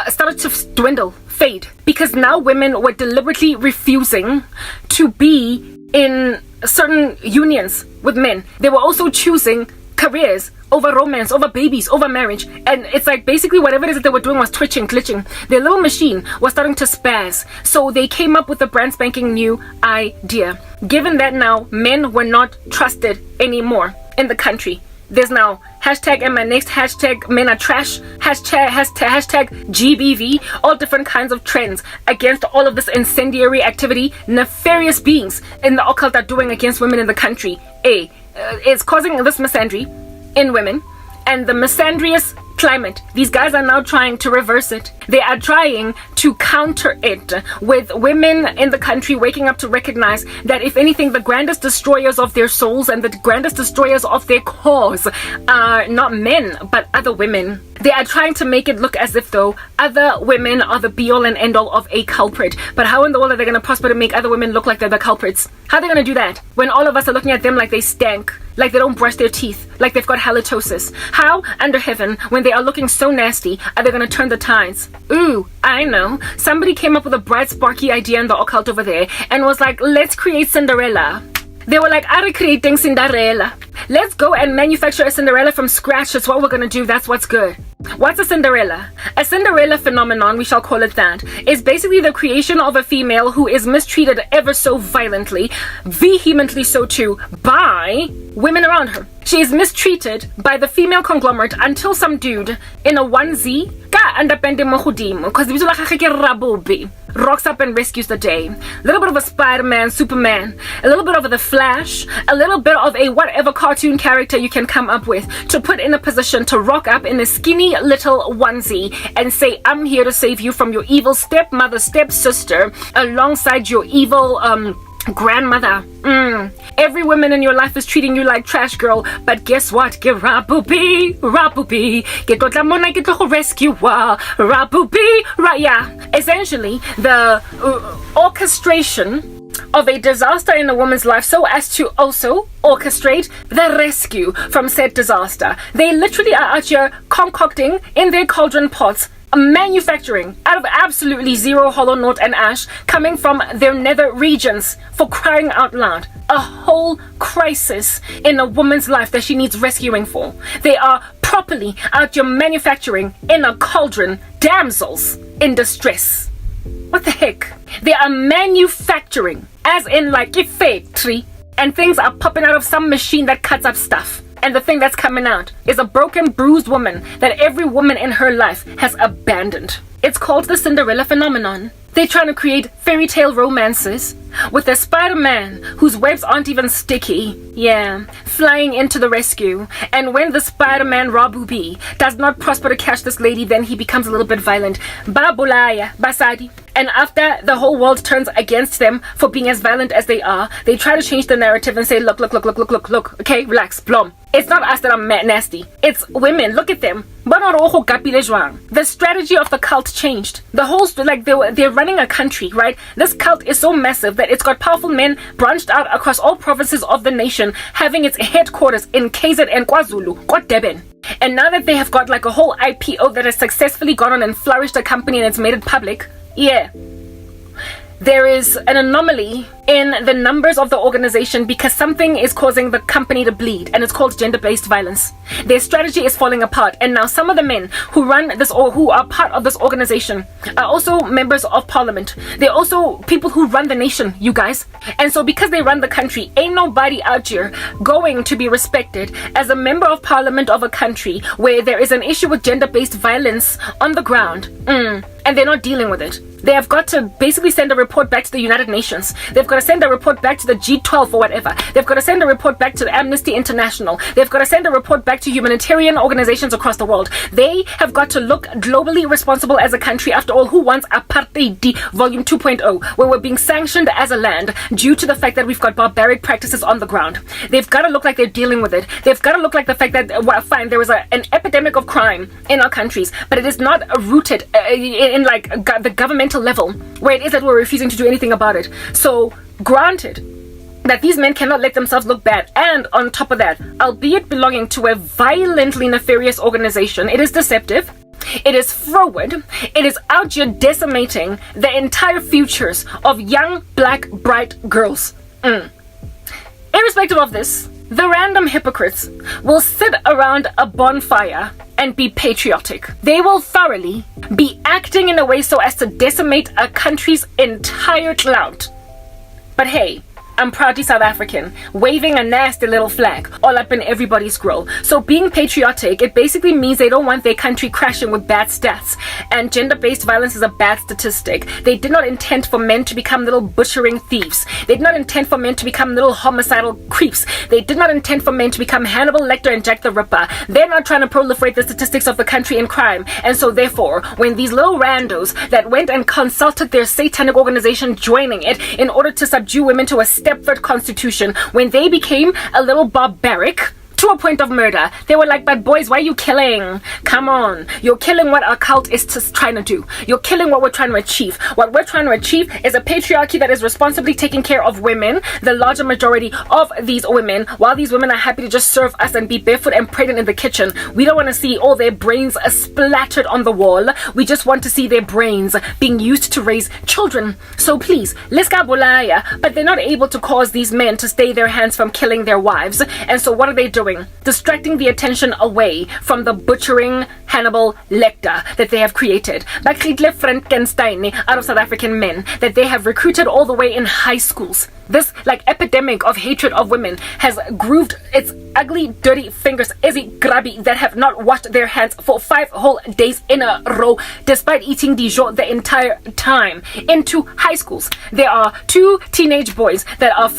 started to dwindle, fade, because now women were deliberately refusing to be in certain unions with men. They were also choosing careers over romance, over babies, over marriage. And it's like basically whatever it is that they were doing was twitching, glitching. Their little machine was starting to spaz. So they came up with a brand spanking new idea. Given that now men were not trusted anymore in the country, there's now hashtag and my next hashtag men are trash, hashtag GBV, all different kinds of trends against all of this incendiary activity nefarious beings in the occult are doing against women in the country. It's causing this misandry in women, and the misandrous climate, these guys are now trying to reverse it. They are trying to counter it with women in the country waking up to recognize that if anything, the grandest destroyers of their souls and the grandest destroyers of their cause are not men but other women. They are trying to make it look as if though other women are the be all and end all of a culprit. But how in the world are they going to prosper to make other women look like they're the culprits? How are they going to do that when all of us are looking at them like they stank, like they don't brush their teeth, like they've got halitosis? How under heaven, when they are looking so nasty, are they going to turn the tides? Ooh, I know. Somebody came up with a bright sparky idea in the occult over there and was like, let's create Cinderella. They were like, are creating Cinderella. Let's go and manufacture a Cinderella from scratch. That's what we're going to do. That's what's good. What's a Cinderella? A Cinderella phenomenon, we shall call it that, is basically the creation of a female who is mistreated ever so violently, vehemently so too, by women around her. She is mistreated by the female conglomerate until some dude in a onesie rocks up and rescues the day. A little bit of a Spider-Man, Superman, a little bit of the Flash, a little bit of a whatever cartoon character you can come up with to put in a position to rock up in a skinny little onesie and say, I'm here to save you from your evil stepmother, stepsister, alongside your evil grandmother. Every woman in your life is treating you like trash, girl, but guess what? Get rabubi, get mona, get the rescue, rabubi, right? Yeah. Essentially, the orchestration of a disaster in a woman's life so as to also orchestrate the rescue from said disaster. They literally are out here concocting in their cauldron pots, manufacturing out of absolutely zero hollow note and ash coming from their nether regions, for crying out loud. A whole crisis in a woman's life that she needs rescuing for. They are properly out your manufacturing in a cauldron damsels in distress. What the heck? They are manufacturing, as in like a factory, and things are popping out of some machine that cuts up stuff. And the thing that's coming out is a broken, bruised woman that every woman in her life has abandoned. It's called the Cinderella phenomenon. They're trying to create fairy tale romances with a Spider-Man whose webs aren't even sticky. Yeah, flying into the rescue. And when the Spider-Man Rabubi does not prosper to catch this lady, then he becomes a little bit violent. Babulaya, Basadi. And after the whole world turns against them for being as violent as they are, they try to change the narrative and say, look, okay, relax, blom. It's not us that are nasty. It's women. Look at them. The strategy of the cult changed. The whole, they're running a country, right? This cult is so massive that it's got powerful men branched out across all provinces of the nation, having its headquarters in KZN and KwaZulu, Deben. And now that they have got like a whole IPO that has successfully gone on and flourished a company and it's made it public, yeah, there is an anomaly in the numbers of the organization because something is causing the company to bleed, and it's called gender-based violence. Their strategy is falling apart, and now some of the men who run this or who are part of this organization are also members of parliament. They're also people who run the nation, you guys. And so because they run the country, ain't nobody out here going to be respected as a member of parliament of a country where there is an issue with gender-based violence on the ground. And they're not dealing with it. They have got to basically send a report back to the United Nations. They've got to send a report back to the G12 or whatever. They've got to send a report back to the Amnesty International. They've got to send a report back to humanitarian organizations across the world. They have got to look globally responsible as a country. After all, who wants apartheid volume 2.0, where we're being sanctioned as a land due to the fact that we've got barbaric practices on the ground? They've got to look like they're dealing with it. They've got to look like the fact that, well, fine, there is an epidemic of crime in our countries, but it is not rooted in like the governmental level where it is that we're refusing to do anything about it. So granted that these men cannot let themselves look bad, and on top of that, albeit belonging to a violently nefarious organization, it is deceptive, it is froward, it is out here decimating the entire futures of young black bright girls. Irrespective of this, the random hypocrites will sit around a bonfire and be patriotic. They will thoroughly be acting in a way so as to decimate a country's entire clout. But hey, I'm proudly South African, waving a nasty little flag all up in everybody's grill. So being patriotic, it basically means they don't want their country crashing with bad stats. And gender-based violence is a bad statistic. They did not intend for men to become little butchering thieves. They did not intend for men to become little homicidal creeps. They did not intend for men to become Hannibal Lecter and Jack the Ripper. They're not trying to proliferate the statistics of the country in crime. And so therefore, when these little randos that went and consulted their satanic organization joining it in order to subdue women to a Stepford constitution, when they became a little barbaric to a point of murder, they were like, but boys, why are you killing? Come on, you're killing what our cult is just trying to do. You're killing what we're trying to achieve. What we're trying to achieve is a patriarchy that is responsibly taking care of women, the larger majority of these women, while these women are happy to just serve us and be barefoot and pregnant in the kitchen. We don't want to see all their brains splattered on the wall. We just want to see their brains being used to raise children. So please, let's go bolaya. But they're not able to cause these men to stay their hands from killing their wives. And so what are they doing? Distracting the attention away from the butchering Hannibal Lecter that they have created. Bakritle Frankenstein out of South African men that they have recruited all the way in high schools. This like epidemic of hatred of women has grooved its ugly, dirty fingers, Izzy Grabby, that have not washed their hands for 5 whole days in a row, despite eating Dijon the entire time, into high schools. There are 2 teenage boys that are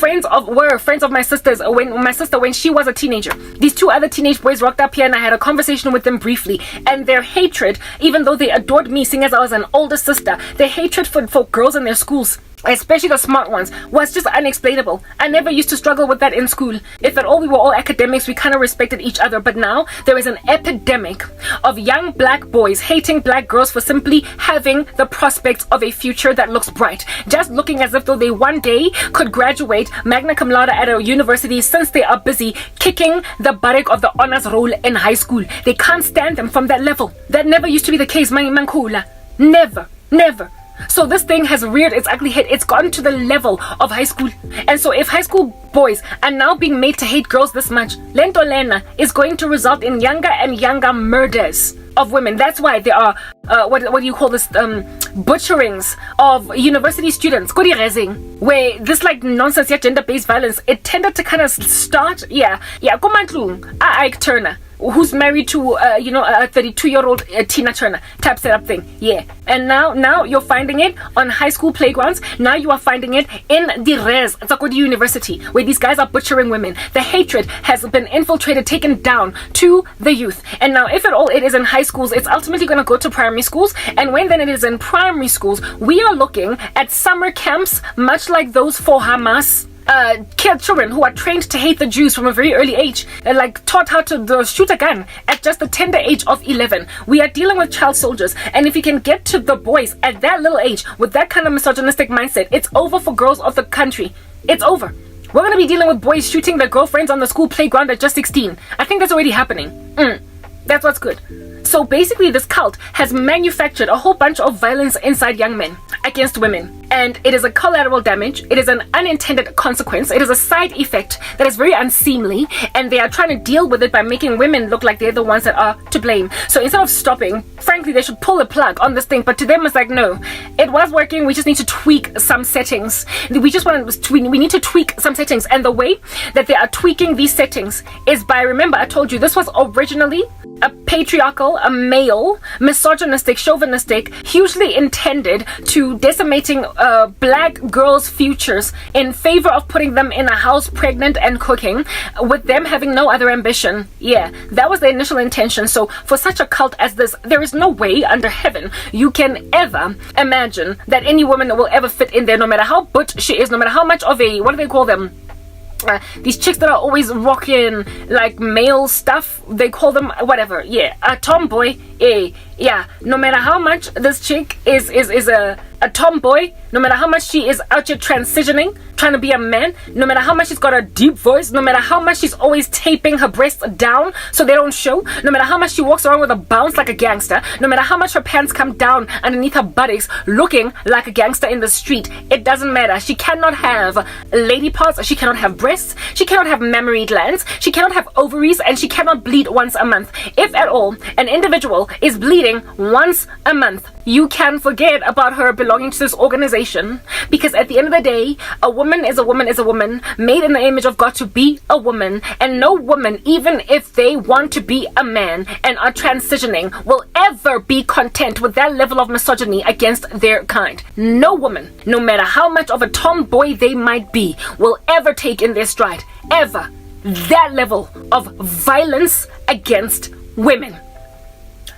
were friends of my sister's when she was a teenager. These 2 other teenage boys rocked up here and I had a conversation with them briefly, and their hatred, even though they adored me seeing as I was an older sister, their hatred for girls in their schools, especially the smart ones, was just unexplainable. I never used to struggle with that in school. If at all we were all academics, we kind of respected each other. But now there is an epidemic of young black boys hating black girls for simply having the prospects of a future that looks bright, just looking as if though they one day could graduate magna cum laude at a university, since they are busy kicking the buttock of the honors roll in high school. They can't stand them from that level. That never used to be the case, Mankula. Never. So this thing has reared its ugly head. It's gotten to the level of high school. And so if high school boys are now being made to hate girls this much, Lento Lena is going to result in younger and younger murders of women. That's why there are what do you call this, butcherings of university students, where this like nonsense, gender-based violence, it tended to kind of start Kumantlung, Ike Turner, who's married to a 32-year-old Tina Turner type setup thing. And now you're finding it on high school playgrounds. Now you are finding it in the res Tsakodi University, where these guys are butchering women. The hatred has been infiltrated, taken down to the youth. And now if at all it is in high schools, it's ultimately going to go to primary schools. And when then it is in primary schools, we are looking at summer camps much like those for Hamas. Children who are trained to hate the Jews from a very early age, like taught how to shoot a gun at just the tender age of 11. We are dealing with child soldiers, and if you can get to the boys at that little age with that kind of misogynistic mindset, it's over for girls of the country. It's over. We're going to be dealing with boys shooting their girlfriends on the school playground at just 16. I think that's already happening. That's what's good. So basically this cult has manufactured a whole bunch of violence inside young men against women. And it is a collateral damage. It is an unintended consequence. It is a side effect that is very unseemly. And they are trying to deal with it by making women look like they're the ones that are to blame. So instead of stopping, frankly, they should pull the plug on this thing. But to them, it's like, no, it was working. We just need to tweak some settings. We need to tweak some settings. And the way that they are tweaking these settings is by, remember, I told you, this was originally a patriarchal, a male, misogynistic, chauvinistic, hugely intended to decimating black girls' futures in favor of putting them in a house pregnant and cooking, with them having no other ambition. That was the initial intention. So for such a cult as this, there is no way under heaven you can ever imagine that any woman will ever fit in there, no matter how butch she is, no matter how much of a, what do they call them? These chicks that are always rocking like male stuff, they call them whatever. A tomboy. No matter how much this chick is a tomboy, no matter how much she is out here transitioning, trying to be a man, no matter how much she's got a deep voice, no matter how much she's always taping her breasts down so they don't show, no matter how much she walks around with a bounce like a gangster, no matter how much her pants come down underneath her buttocks looking like a gangster in the street, it doesn't matter. She cannot have lady parts, she cannot have breasts, she cannot have mammary glands, she cannot have ovaries, and she cannot bleed once a month. If at all an individual is bleeding once a month, you can forget about her belonging to this organization, because at the end of the day, a woman is a woman is a woman, made in the image of God to be a woman, and no woman, even if they want to be a man and are transitioning, will ever be content with that level of misogyny against their kind. No woman, no matter how much of a tomboy they might be, will ever take in their stride, ever, that level of violence against women.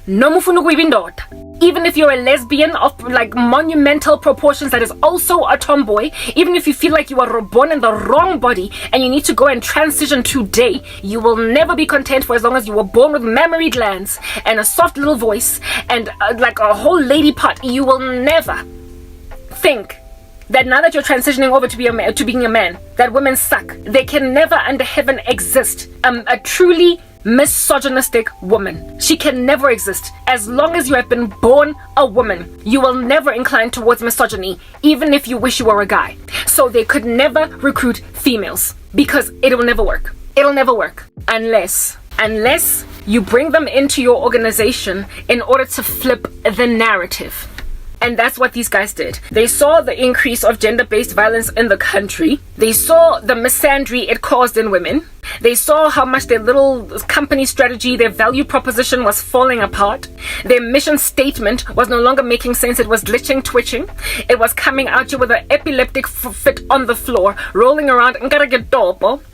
No mufunu kuibindoda. Even if you're a lesbian of like monumental proportions that is also a tomboy, even if you feel like you were born in the wrong body and you need to go and transition today, you will never be content for as long as you were born with mammary glands and a soft little voice and like a whole lady part. You will never think that now that you're transitioning over to being a man, that women suck. They can never under heaven exist. A truly misogynistic woman, she can never exist. As long as you have been born a woman, you will never incline towards misogyny, even if you wish you were a guy. So they could never recruit females, because it will never work. It'll never work unless you bring them into your organization in order to flip the narrative. And that's what these guys did. They saw the increase of gender-based violence in the country. They saw the misandry it caused in women. They saw how much their little company strategy, their value proposition was falling apart. Their mission statement was no longer making sense. It was glitching, twitching. It was coming at you with an epileptic fit on the floor, rolling around,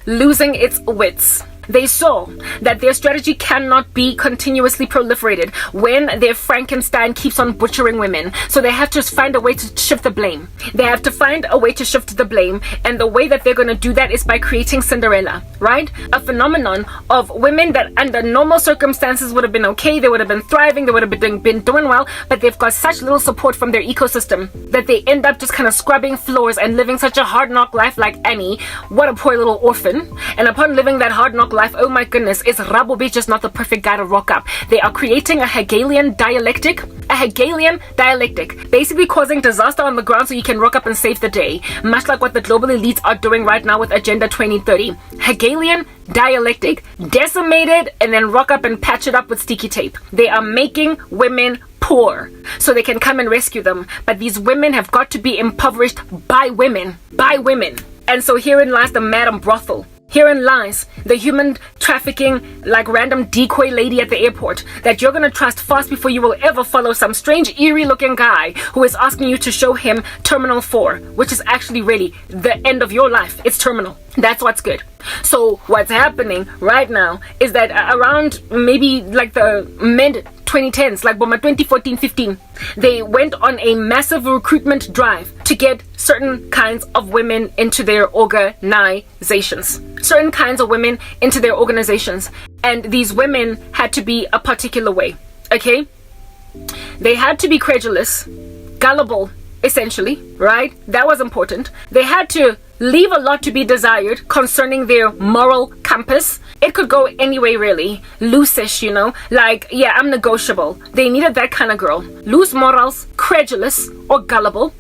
losing its wits. They saw that their strategy cannot be continuously proliferated when their Frankenstein keeps on butchering women. So they have to find a way to shift the blame. They have to find a way to shift the blame. And the way that they're going to do that is by creating Cinderella, right? A phenomenon of women that under normal circumstances would have been okay. They would have been thriving. They would have been doing well. But they've got such little support from their ecosystem that they end up just kind of scrubbing floors and living such a hard knock life like Annie. What a poor little orphan. And upon living that hard knock life, oh my goodness, is Rabobe just not the perfect guy to rock up? They are creating a Hegelian dialectic, basically causing disaster on the ground so you can rock up and save the day, much like what the global elites are doing right now with Agenda 2030. Hegelian dialectic, decimated, and then rock up and patch it up with sticky tape. They are making women poor so they can come and rescue them, but these women have got to be impoverished by women. And so herein lies the madam brothel. Herein lies the human trafficking, like random decoy lady at the airport that you're gonna trust fast before you will ever follow some strange, eerie looking guy who is asking you to show him Terminal 4, which is actually really the end of your life. It's terminal. That's what's good. So what's happening right now is that around maybe like the mid 2010s, like Boma 2014-15, they went on a massive recruitment drive to get certain kinds of women into their organizations. And these women had to be a particular way, okay? They had to be credulous, gullible, essentially, right? That was important. They had to leave a lot to be desired concerning their moral compass. It could go any way, really. Loose-ish, you know? Like, yeah, I'm negotiable. They needed that kind of girl. Loose morals, credulous, or gullible.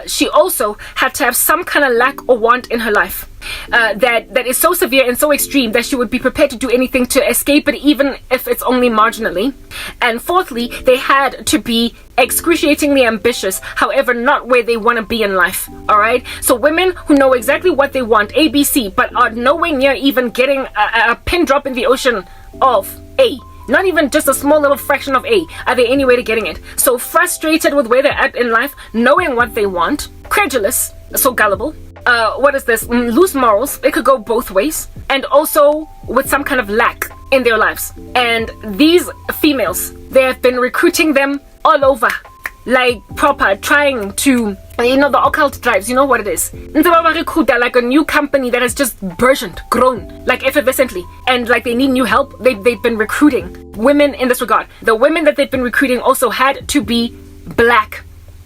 She also had to have some kind of lack or want in her life. That is so severe and so extreme that she would be prepared to do anything to escape it, even if it's only marginally. And fourthly, they had to be excruciatingly ambitious, however not where they want to be in life. Alright? So women who know exactly what they want, ABC, but are nowhere near even getting a pin drop in the ocean of A. Not even just a small little fraction of A. Are they any way to getting it? So frustrated with where they're at in life, knowing what they want, credulous, so gullible. What is this? Loose morals. It could go both ways. And also with some kind of lack in their lives. And these females, they have been recruiting them all over. Like proper, trying to, you know, the occult drives, you know what it is. Like a new company that has just burgeoned, grown, like effervescently. And like they need new help. They've been recruiting women in this regard. The women that they've been recruiting also had to be black.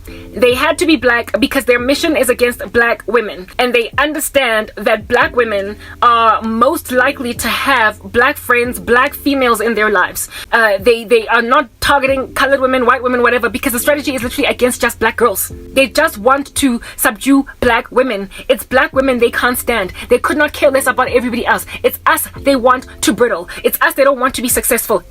They had to be black because their mission is against black women, and they understand that black women are most likely to have black friends, black females in their lives. They are not targeting colored women, white women, whatever, because the strategy is literally against just black girls. They just want to subdue black women. It's black women they can't stand. They could not care less about everybody else. It's us they want to brittle. It's us they don't want to be successful.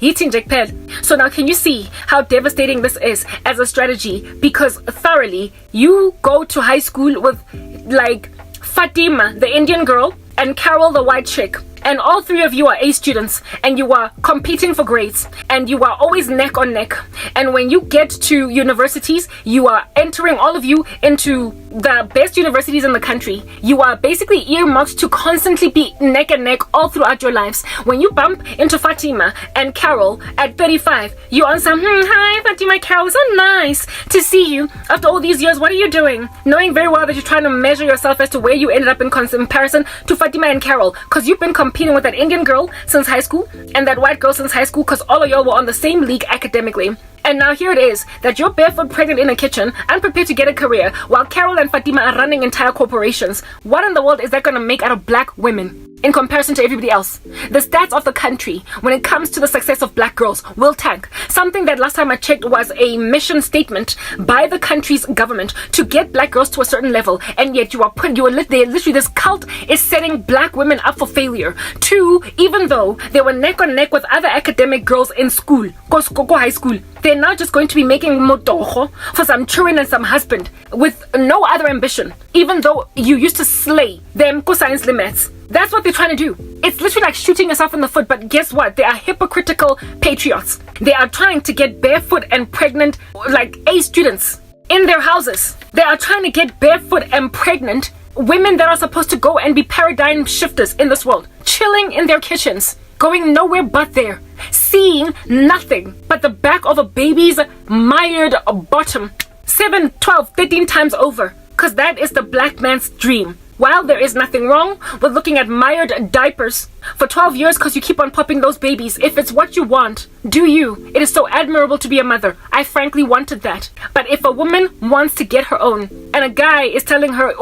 So now can you see how devastating this is as a strategy? Because thoroughly, you go to high school with like Fatima, the Indian girl, and Carol, the white chick, and all three of you are A students, and you are competing for grades, and you are always neck on neck. And when you get to universities, you are entering, all of you, into the best universities in the country. You are basically earmarked to constantly be neck and neck all throughout your lives. When you bump into Fatima and Carol at 35, you answer, hi Fatima, Carol, so nice to see you. After all these years, what are you doing? Knowing very well that you're trying to measure yourself as to where you ended up in comparison to Fatima and Carol, because you've been competing with that Indian girl since high school and that white girl since high school, because all of y'all were on the same league academically. And now here it is that you're barefoot pregnant in a kitchen, unprepared to get a career, while Carol and Fatima are running entire corporations. What in the world is that going to make out of black women in comparison to everybody else? The stats of the country when it comes to the success of black girls will tank. Something that last time I checked was a mission statement by the country's government to get black girls to a certain level, and yet literally this cult is setting black women up for failure. Two, even though they were neck on neck with other academic girls in school, high school, they're now just going to be making motoho for some children and some husband with no other ambition, even though you used to slay them science limits. That's what they're trying to do. It's literally like shooting yourself in the foot, but guess what? They are hypocritical patriots. They are trying to get barefoot and pregnant, like A students, in their houses. They are trying to get barefoot and pregnant women that are supposed to go and be paradigm shifters in this world, chilling in their kitchens, going nowhere but there, seeing nothing but the back of a baby's mired bottom 7, 12, 13 times over, because that is the black man's dream. While there is nothing wrong with looking at mired diapers for 12 years because you keep on popping those babies, if it's what you want, do you. It is so admirable to be a mother. I frankly wanted that. But if a woman wants to get her own, and a guy is telling her,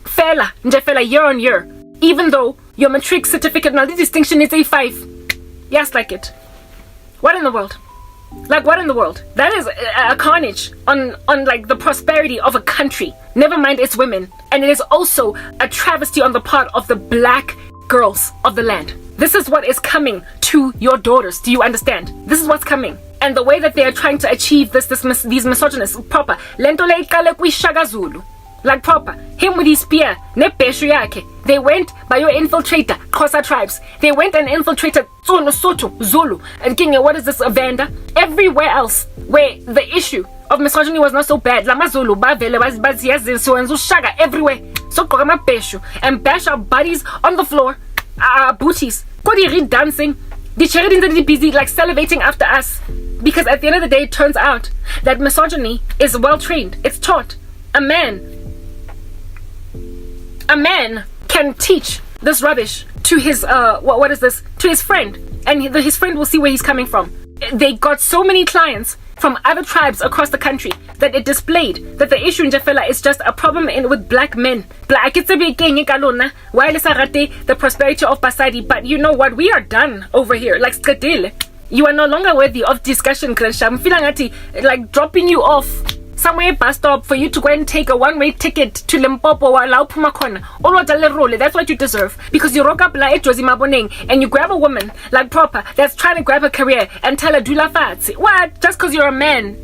fela, year on year, even though your matric certificate, now the distinction is A5. Yes, like it. What in the world? Like, what in the world? That is a carnage on like the prosperity of a country. Never mind its women. And it is also a travesty on the part of the black girls of the land. This is what is coming to your daughters. Do you understand? This is what's coming. And the way that they are trying to achieve these misogynists, proper. Lento le ikale kwi Zulu. Like proper. Him with his spear, ne peshu yake. They went by your infiltrator, Xhosa tribes. They went and infiltrated Soto, Zulu, and King, what is this, Vanda? Everywhere else where the issue of misogyny was not so bad. Lama Zulu, Bavele, Shaga, everywhere. So Korama peshu and bash our bodies on the floor, our booties. Kodi dancing. The charities are busy like salivating after us. Because at the end of the day, it turns out that misogyny is well trained. It's taught. A man can teach this rubbish to his what is this, to his friend, and his friend will see where he's coming from. They got so many clients from other tribes across the country that it displayed that the issue in Jafela is just a problem with black men. While the prosperity of Basadi, but you know what, we are done over here. Like Skadil, you are no longer worthy of discussion. I'm feeling like dropping you off somewhere bus stop for you to go and take a one-way ticket to Limpopo or Laupumakona. That's what you deserve. Because you rock up like Josie Maboneng and you grab a woman like proper that's trying to grab a career and tell her do la fatsi. What? Just because you're a man.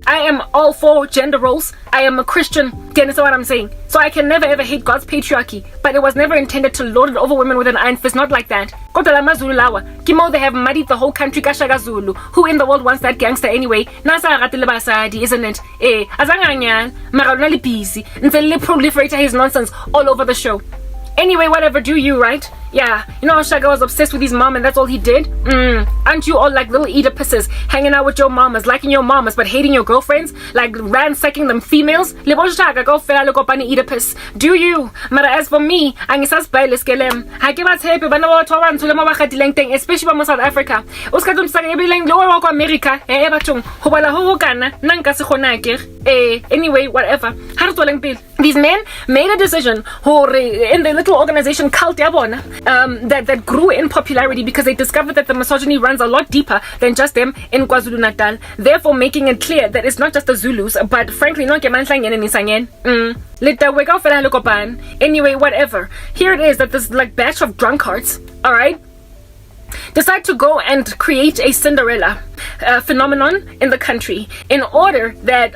I am all for gender roles. I am a Christian. Do you understand what I'm saying? So I can never ever hate God's patriarchy, but it was never intended to lord it over women with an iron fist. Not like that. Kimo, they have muddied the whole country. Kashaga Zulu. Who in the world wants that gangster anyway? Nasa Basadi, isn't it? Azanganyan, Maranali busy, and they proliferated his nonsense all over the show. Anyway, whatever, do you, right? Yeah, you know how Shaga was obsessed with his mom and that's all he did? Aren't you all like little Oedipuses, hanging out with your mamas, liking your mamas, but hating your girlfriends? Like ransacking them females? Shaga, go fela lokopani Oedipus. Do you? Mara as for me, angisas baile skelem. Hakibat happy, but no toran to the especially from South Africa. Uskatum sang everything lower America, ebatung, hobala hokana, nanka anyway, whatever. These men made a decision in the little organization Cult Yabona that grew in popularity because they discovered that the misogyny runs a lot deeper than just them in KwaZulu-Natal, therefore making it clear that it's not just the Zulus, but frankly not anyway, whatever. Here it is that this like batch of drunkards, alright, decide to go and create a Cinderella phenomenon in the country in order that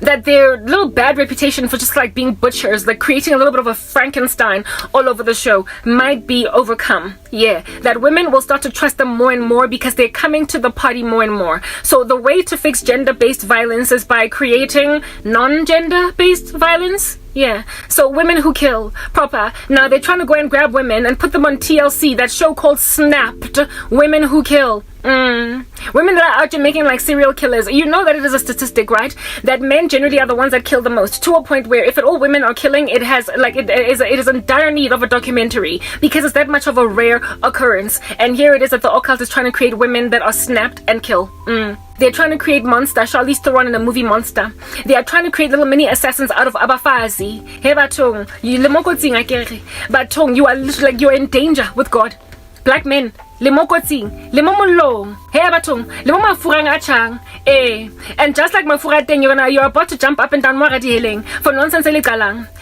that their little bad reputation for just like being butchers, like creating a little bit of a Frankenstein all over the show, might be overcome. Yeah, that women will start to trust them more and more because they're coming to the party more and more. So the way to fix gender-based violence is by creating non-gender-based violence. Yeah, so women who kill, proper. Now they're trying to go and grab women and put them on TLC, that show called Snapped, Women Who Kill. Women that are out here making like serial killers. You know that it is a statistic, right? That men generally are the ones that kill the most, to a point where if at all women are killing, it is in dire need of a documentary because it's that much of a rare occurrence. And here it is that the occult is trying to create women that are snapped and kill. They're trying to create Monster, Charlize Theron in the movie Monster. They are trying to create little mini assassins out of Abafazi. Hey Batong, you are literally like you're in danger with God. Black men, and just like you're about to jump up and down for nonsense.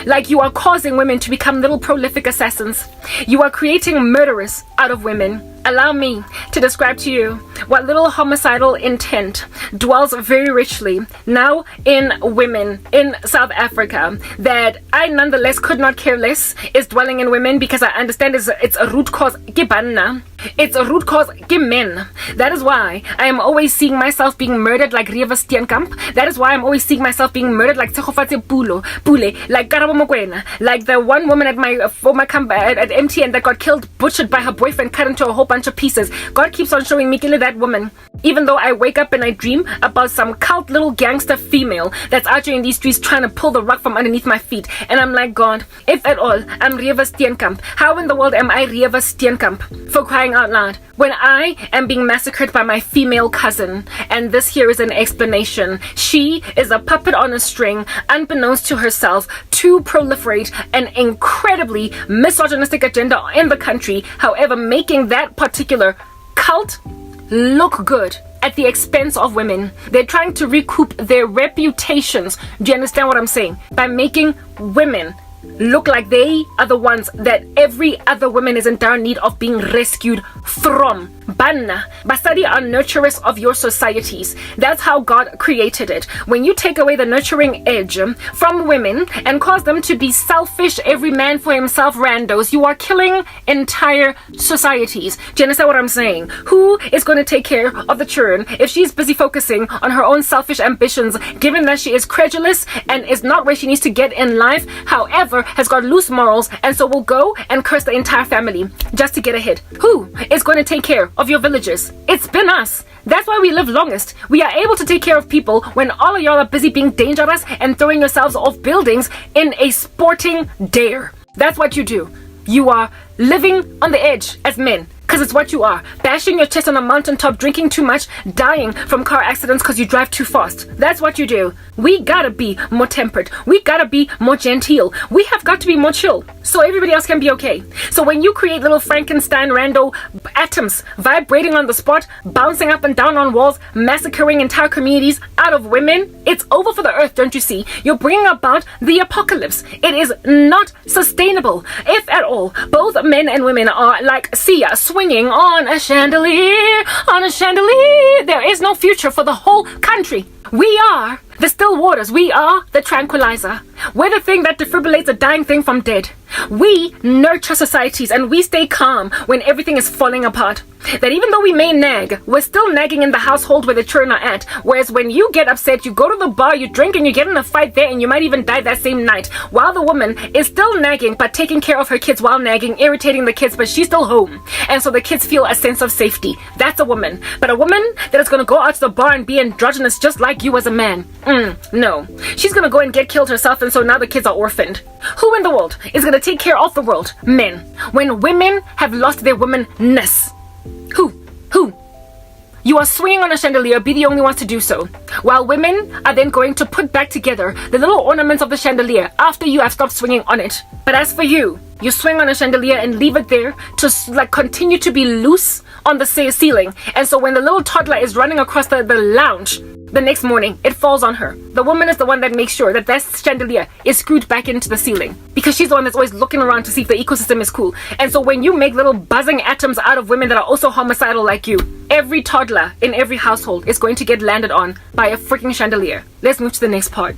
Like you are causing women to become little prolific assassins. You are creating murderers out of women. Allow me to describe to you what little homicidal intent dwells very richly now in women in South Africa that I nonetheless could not care less is dwelling in women because I understand it's a root cause. It's a root cause men. That is why I am always seeing myself being murdered like Rieva Steenkamp. That is why I'm always seeing myself being murdered like Tsegofatse Pule, like Karabo Mokoena, like the one woman at my former at MTN that got killed, butchered by her boyfriend, cut into a whole bunch of pieces. God keeps on showing me that woman. Even though I wake up and I dream about some cult little gangster female that's out here in these streets trying to pull the rug from underneath my feet. And I'm like, God, if at all I'm Rieva Steenkamp, how in the world am I Rieva Steenkamp for crying crying out loud. When I am being massacred by my female cousin, and this here is an explanation, she is a puppet on a string, unbeknownst to herself, to proliferate an incredibly misogynistic agenda in the country, however, making that particular cult look good at the expense of women. They're trying to recoup their reputations. Do you understand what I'm saying? By making women look like they are the ones that every other woman is in dire need of being rescued from. Banna. Basadi are nurturers of your societies. That's how God created it. When you take away the nurturing edge from women and cause them to be selfish, every man for himself randos, you are killing entire societies. Do you understand what I'm saying? Who is going to take care of the children if she's busy focusing on her own selfish ambitions, given that she is credulous and is not where she needs to get in life, however, has got loose morals, and so will go and curse the entire family just to get ahead? Who is going to take care of your villages? It's been us. That's why we live longest. We are able to take care of people when all of y'all are busy being dangerous and throwing yourselves off buildings in a sporting dare. That's what you do. You are living on the edge as men, because it's what you are. Bashing your chest on a mountaintop, drinking too much, dying from car accidents because you drive too fast. That's what you do. We gotta be more tempered. We gotta be more genteel. We have got to be more chill so everybody else can be okay. So when you create little Frankenstein rando atoms vibrating on the spot, bouncing up and down on walls, massacring entire communities out of women, it's over for the earth, don't you see? You're bringing about the apocalypse. It is not sustainable. If at all, both men and women are like Sia, swinging on a chandelier, on a chandelier. There is no future for the whole country. We are the still waters. We are the tranquilizer. We're the thing that defibrillates a dying thing from dead. We nurture societies and we stay calm when everything is falling apart. That even though we may nag, we're still nagging in the household where the children are at. Whereas when you get upset, you go to the bar, you drink, and you get in a fight there, and you might even die that same night. While the woman is still nagging, but taking care of her kids while nagging, irritating the kids, but she's still home. And so the kids feel a sense of safety. That's a woman. But a woman that is going to go out to the bar and be androgynous just like you as a man. No. She's going to go and get killed herself, and so now the kids are orphaned. Who in the world is going to take care of the world? Men. When women have lost their womanness. Who? You are swinging on a chandelier, be the only ones to do so. While women are then going to put back together the little ornaments of the chandelier after you have stopped swinging on it. But as for you, you swing on a chandelier and leave it there to continue to be loose on the ceiling. And so when the little toddler is running across the lounge, the next morning, it falls on her. The woman is the one that makes sure that that chandelier is screwed back into the ceiling, because she's the one that's always looking around to see if the ecosystem is cool. And so when you make little buzzing atoms out of women that are also homicidal like you, every toddler in every household is going to get landed on by a freaking chandelier. Let's move to the next part.